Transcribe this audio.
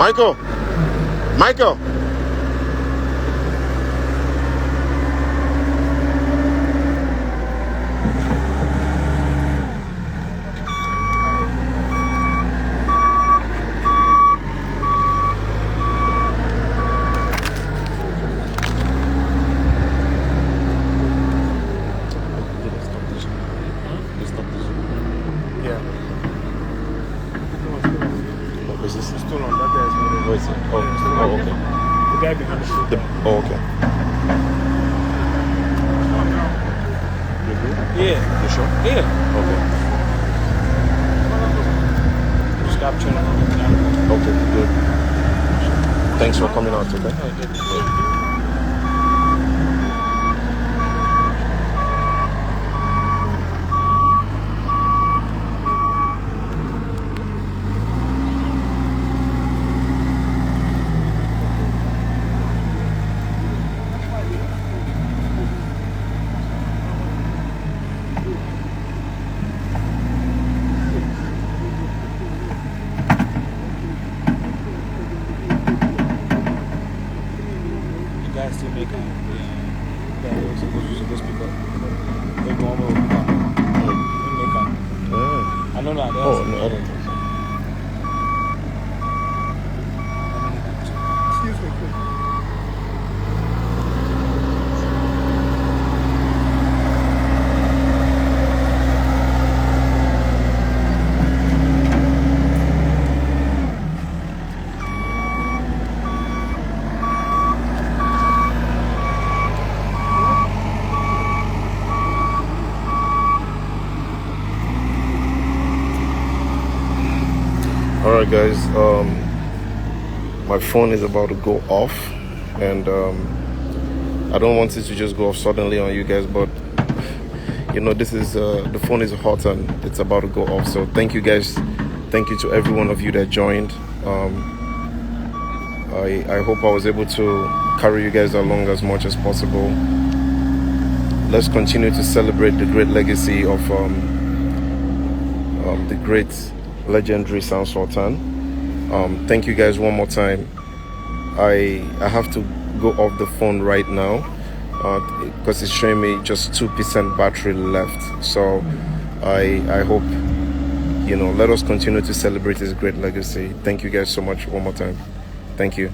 Michael. Michael. Is this still on? That guy's moving. Where is it? Oh, okay. The guy behind the street. Okay. You good? Yeah. You sure? Yeah. Okay. Just capturing it. Okay, good. Thanks for coming out, okay? Guys still make out. Yeah, we're supposed to pick up. They're going over. They make out. I don't know. Oh, no, I don't think so. Excuse me, quick. Alright guys, my phone is about to go off, and I don't want it to just go off suddenly on you guys, but you know, this is the phone is hot and it's about to go off. So thank you guys, thank you to every one of you that joined. I hope I was able to carry you guys along as much as possible. Let's continue to celebrate the great legacy of the great legendary Sound Sultan. Thank you guys one more time. I have to go off the phone right now because it's showing me just 2% battery left. So I hope, you know, let us continue to celebrate his great legacy. Thank you guys so much one more time. Thank you.